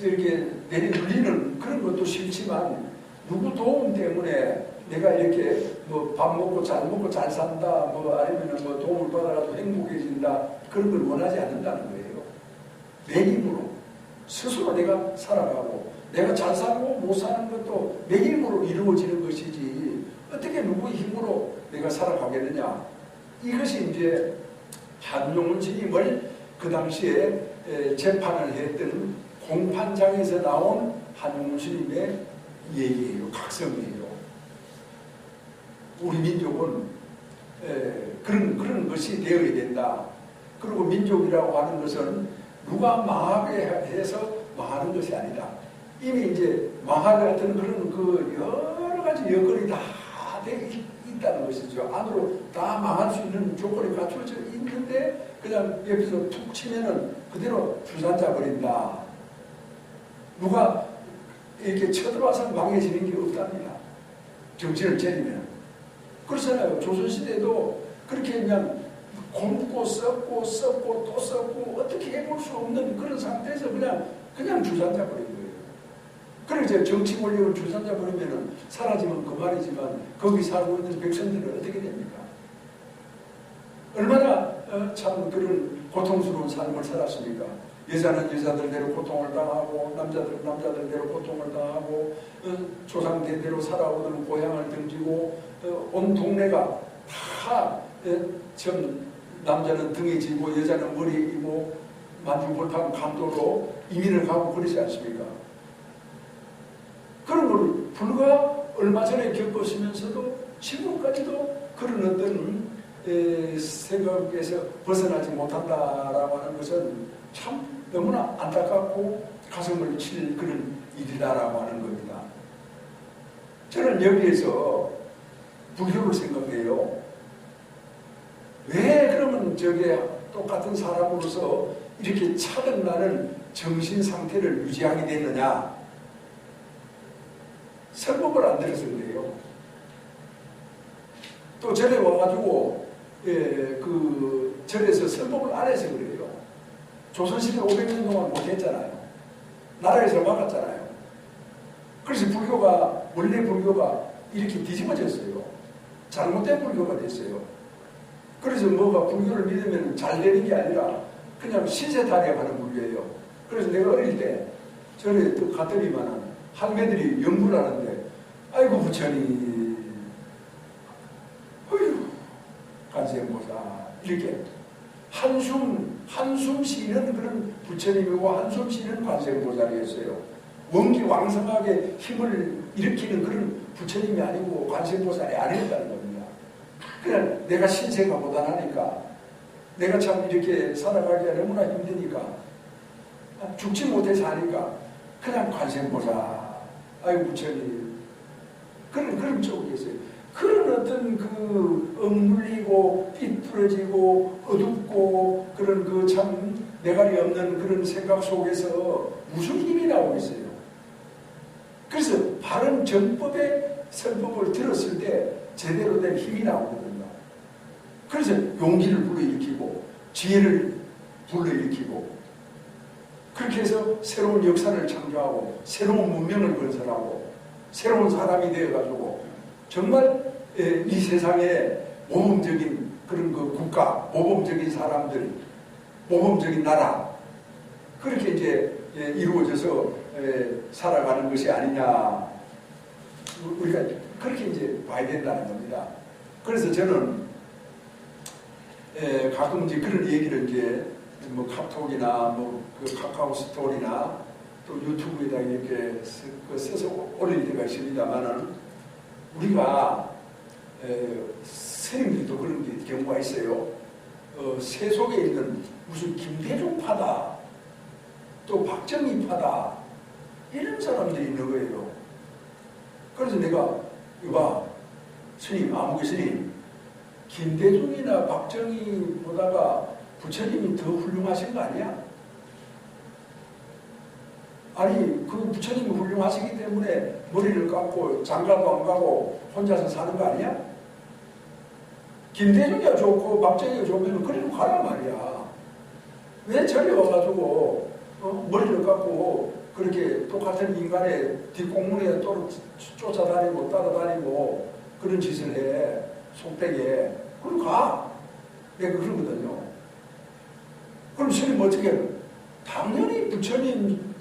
이렇게 내리는 그런 것도 싫지만 누구 도움 때문에 내가 이렇게 밥 먹고 잘 산다, 아니면 도움을 받아가지고 행복해진다 그런 걸 원하지 않는다는 거예요. 내 힘으로 스스로 내가 살아가고 내가 잘 살고 못 사는 것도 내 힘으로 이루어지는 것이지 어떻게 누구의 힘으로 내가 살아가겠느냐. 이것이 이제 한용문 스님을 그 당시에 재판을 했던 공판장에서 나온 한용문 스님의 얘기예요. 각성이에요. 우리 민족은 그런 것이 되어야 된다. 그리고 민족이라고 하는 것은 누가 망하게 해서 망하는 것이 아니다. 이미 이제 망할 같은 그런 여러 가지 여건이 다 돼 있다는 것이죠. 안으로 다 망할 수 있는 조건이 갖춰져 있는데 그냥 여기서 툭 치면은 그대로 주산자 버린다. 누가 이렇게 쳐들어와서 망해지는 게 없답니다. 정신을 차리면. 그렇잖아요. 조선시대도 그렇게 그냥 곰고 썩고 또 썩고 어떻게 해볼 수 없는 그런 상태에서 그냥 주산자 버린 거예요. 그리고 이제 정치 권력을 주산자 버리면은 사라지면 그 말이지만 거기 살고 있는 백성들은 어떻게 됩니까? 얼마나 참 그런 고통스러운 삶을 살았습니까? 여자는 여자들대로 고통을 당하고 남자들은 남자들대로 고통을 당하고 조상 대대로 살아오던 고향을 등지고 온 동네가 다 남자는 등에 지고 여자는 머리에 이고 만주골판 감도로 이민을 가고 그러지 않습니까? 그런 걸 불과 얼마 전에 겪었으면서도 지금까지도 그런 어떤 생각에서 벗어나지 못한다라고 하는 것은 참 너무나 안타깝고 가슴을 칠 그런 일이다라고 하는 겁니다. 저는 여기에서 불교를 생각해요. 왜 그러면 저게 똑같은 사람으로서 이렇게 차등나는 정신 상태를 유지하게 됐느냐? 설법을 안 들어서 그래요. 또 절에 와가지고 그 절에서 설법을 안 해서 그래요. 조선시대 500년 동안 못했잖아요. 나라에서 막았잖아요. 그래서 불교가 원래 불교가 이렇게 뒤집어졌어요. 잘못된 불교가 됐어요. 그래서 뭐가 불교를 믿으면 잘 되는 게 아니라 그냥 신세타령하는 불교예요. 그래서 내가 어릴 때 절에 또 갔더니만은 할매들이 연구를 하는데 아이고 부처님 어휴 관세음보살 이렇게 한숨 쉬는 그런 부처님이고 한숨 쉬는 관세음보살이었어요. 원기 왕성하게 힘을 일으키는 그런 부처님이 아니고 관세음보살이 아니었다는 겁니다. 그냥 내가 신세가 고단하니까 내가 참 이렇게 살아가기가 너무나 힘드니까 죽지 못해 사니까 그냥 관세음보살 아이고 부처님 그런 쪽이 있어요. 그런 어떤 그 억눌리고 삐뚤어지고 어둡고 그런 그 참 내갈이 없는 그런 생각 속에서 무슨 힘이 나오겠어요. 그래서 바른 정법의 설법을 들었을 때 제대로 된 힘이 나오거든요. 그래서 용기를 불러일으키고 지혜를 불러일으키고 그렇게 해서 새로운 역사를 창조하고 새로운 문명을 건설하고 새로운 사람이 되어가지고 정말 이 세상에 모범적인 그런 그 국가, 모범적인 사람들, 모범적인 나라 그렇게 이제 이루어져서 살아가는 것이 아니냐 우리가 그렇게 이제 봐야 된다는 겁니다. 그래서 저는 가끔 이제 그런 얘기를 이제 뭐 카톡이나 뭐 그 카카오 스토리나 또 유튜브에다 이렇게 써서 올릴 때가 있습니다만은 우리가 스님들도 그런 경우가 있어요. 세속에 있는 무슨 김대중파다 또 박정희파다 이런 사람들이 있는 거예요. 그래서 내가 이봐 스님 아무개 스님 김대중이나 박정희보다가 부처님이 더 훌륭하신 거 아니야? 아니 그 부처님이 훌륭하시기 때문에 머리를 감고 장가도 안 가고 혼자서 사는 거 아니야? 김대중이가 좋고 박정희가 좋으면 그리로 가란 말이야. 왜 저리 와가지고 머리를 감고 그렇게 똑같은 인간의 뒷공문에 쫓아다니고 따라다니고 그런 짓을 해 속되게 그럼 가. 내가 그러거든요. 그럼 스님 어떻게 해? 당연히 부처님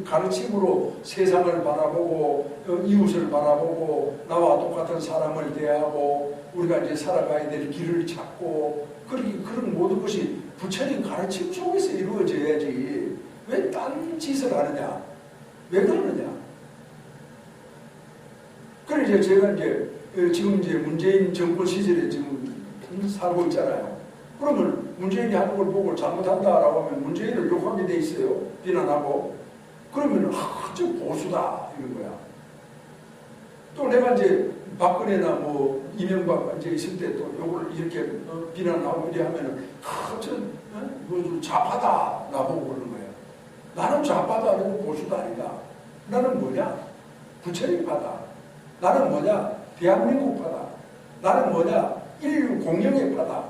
가르침으로 세상을 바라보고 이웃을 바라보고 나와 똑같은 사람을 대하고 우리가 이제 살아가야 될 길을 찾고 그런 모든 것이 부처님 가르침 속에서 이루어져야지 왜 딴 짓을 하느냐? 왜 그러느냐? 그래 이제 제가 이제 지금 이제 문재인 정권 시절에 지금 살고 있잖아요. 그러면 문재인이 하는 걸 보고 잘못한다라고 하면 문재인을 욕하게 돼 있어요. 비난하고. 그러면 저 보수다 이런 거야. 또 내가 이제 박근혜나 뭐 이명박 이제 있을 때 또 요걸 이렇게 비난하고 이래 하면은 뭐 좌파다 나보고 그러는 거야. 나는 좌파도 아니고 보수도 아니다. 나는 뭐냐? 부처님파다. 나는 뭐냐? 대한민국파다. 나는 뭐냐? 인류 공영의 파다.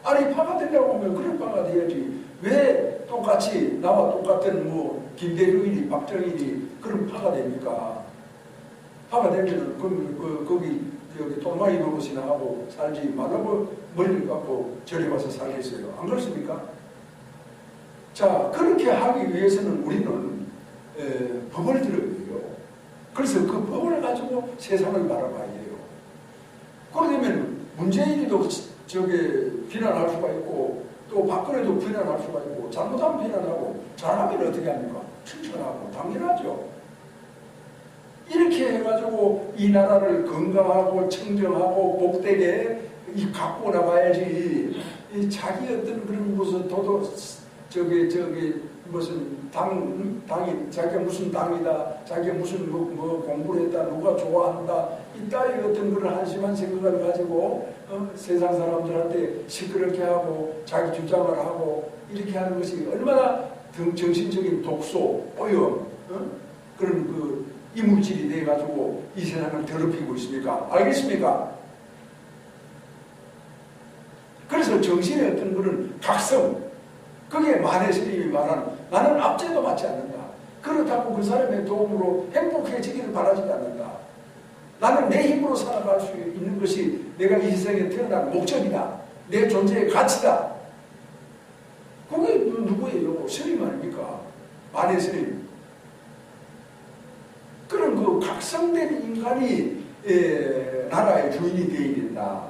아니 파가 되려고 하면 그런 파가 돼야지. 왜 똑같이 나와 똑같은 뭐 김대중이니 박정희니 그런 파가 됩니까? 파가 되면은 거기 여기 또마이 노릇이나 하고 살지 말라고 머리를 감고 저리 와서 살겠어요. 안 그렇습니까? 자 그렇게 하기 위해서는 우리는 법을 들어야 돼요. 그래서 그 법을 가지고 세상을 바라봐야 돼요. 그러면 문재인이도 저게 비난할 수가 있고 또 박근혜도 비난할 수가 있고 잘못하면 비난하고 잘하면 어떻게 합니까? 칭찬하고 당연하죠. 이렇게 해가지고 이 나라를 건강하고 청정하고 복되게 갖고 나가야지. 이 자기 어떤 그런 무슨 무슨 당이 자기가 무슨 당이다, 자기가 무슨 뭐 공부를 했다, 누가 좋아한다, 이따위 어떤 그런 한심한 생각을 가지고 세상 사람들한테 시끄럽게 하고 자기 주장을 하고 이렇게 하는 것이 얼마나 정신적인 독소, 오염, 그런 그 이물질이 돼가지고 이 세상을 더럽히고 있습니까? 알겠습니까? 그래서 정신의 어떤 그런 각성, 그게 만해 스님이 말하는 나는 압제도 받지 않는다. 그렇다고 그 사람의 도움으로 행복해지기를 바라지 않는다. 나는 내 힘으로 살아갈 수 있는 것이 내가 이 세상에 태어난 목적이다. 내 존재의 가치다. 그게 누구예요? 스님 아닙니까? 만해 스님. 그런 그 각성된 인간이 나라의 주인이 되어야 된다.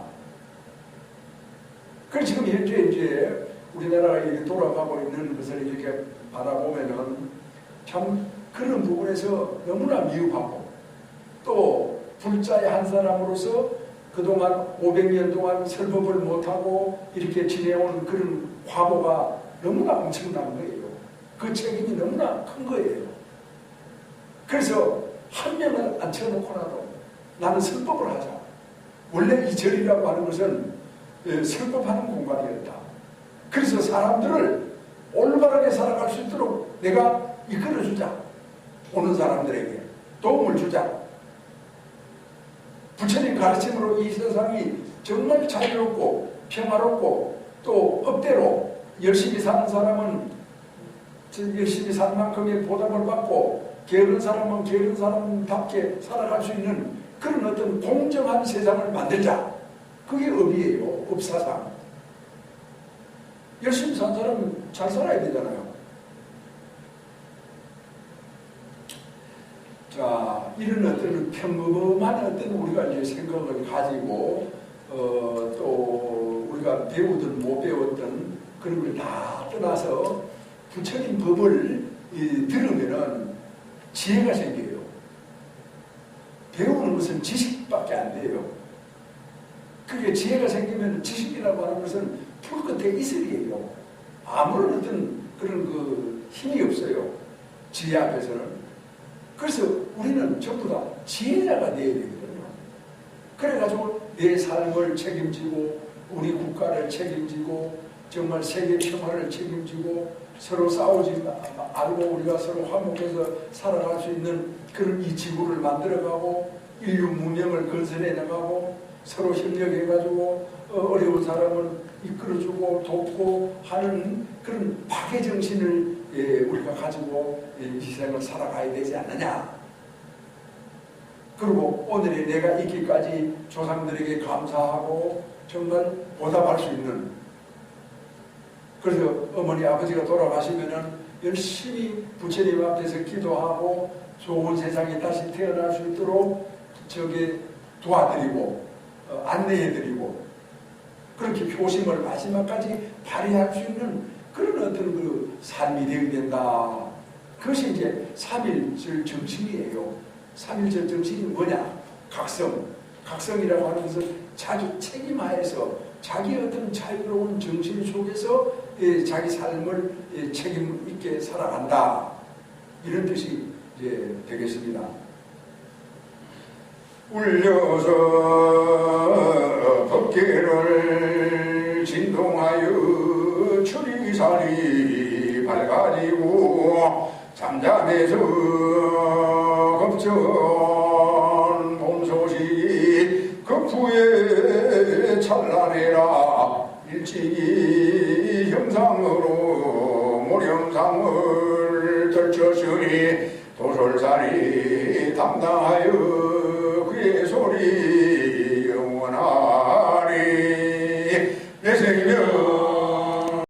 그래서 지금 현재 이제 우리나라가 이렇게 돌아가고 있는 것을 이렇게 바라보면은 참 그런 부분에서 너무나 미흡하고 또 불자의 한 사람으로서 그동안 500년 동안 설법을 못하고 이렇게 지내온 그런 과거가 너무나 엄청난 거예요. 그 책임이 너무나 큰 거예요. 그래서 한 명을 앉혀놓고라도 나는 설법을 하자. 원래 이 절이라고 하는 것은 설법하는 공간이었다. 그래서 사람들을 올바르게 살아갈 수 있도록 내가 이끌어주자. 오는 사람들에게 도움을 주자. 부처님 가르침으로 이 세상이 정말 자유롭고 평화롭고 또 법대로 열심히 사는 사람은 열심히 산 만큼의 보답을 받고 게으른 사람은 게으른 사람답게 살아갈 수 있는 그런 어떤 공정한 세상을 만들자. 그게 업이에요. 업사상. 열심히 산 사람은 잘 살아야 되잖아요. 자, 이런 어떤 평범한 어떤 우리가 이제 생각을 가지고 또 우리가 배우든 못 배웠던 그런 걸 다 떠나서 부처님 법을 들으면은 지혜가 생겨요. 배우는 것은 지식밖에 안 돼요. 그게 지혜가 생기면 지식이라고 하는 것은 풀 끝에 이슬이에요. 아무런 어떤 그런 그 힘이 없어요. 지혜 앞에서는. 그래서 우리는 전부 다 지혜자가 되어야 되거든요. 그래가지고 내 삶을 책임지고 우리 국가를 책임지고 정말 세계 평화를 책임지고 서로 싸우지 말고 우리가 서로 화목해서 살아갈 수 있는 그런 이 지구를 만들어가고 인류 문명을 건설해 나가고 서로 협력해가지고 어려운 사람을 이끌어주고 돕고 하는 그런 박애정신을 우리가 가지고 이 세상을 살아가야 되지 않느냐. 그리고 오늘의 내가 있기까지 조상들에게 감사하고 정말 보답할 수 있는, 그래서 어머니 아버지가 돌아가시면은 열심히 부처님 앞에서 기도하고 좋은 세상에 다시 태어날 수 있도록 저게 도와드리고 안내해드리고 그렇게 표심을 마지막까지 발휘할 수 있는 그런 어떤 그 삶이 되어야 된다. 그것이 이제 삼일절 정신이에요. 삼일절 정신이 뭐냐? 각성. 각성이라고 하는 것은 자기 책임하에서 자기 어떤 자유로운 정신 속에서 자기 삶을 책임 있게 살아간다. 이런 뜻이 이제 되겠습니다. 울려서 법계를 진동하여 추리살이 밝아지고 잠잠해서 겁전 봄소식이 급후에 찬란해라 일찍이 형상으로 모령상을 떨쳤으니 도솔살이 담당하여 그의 소리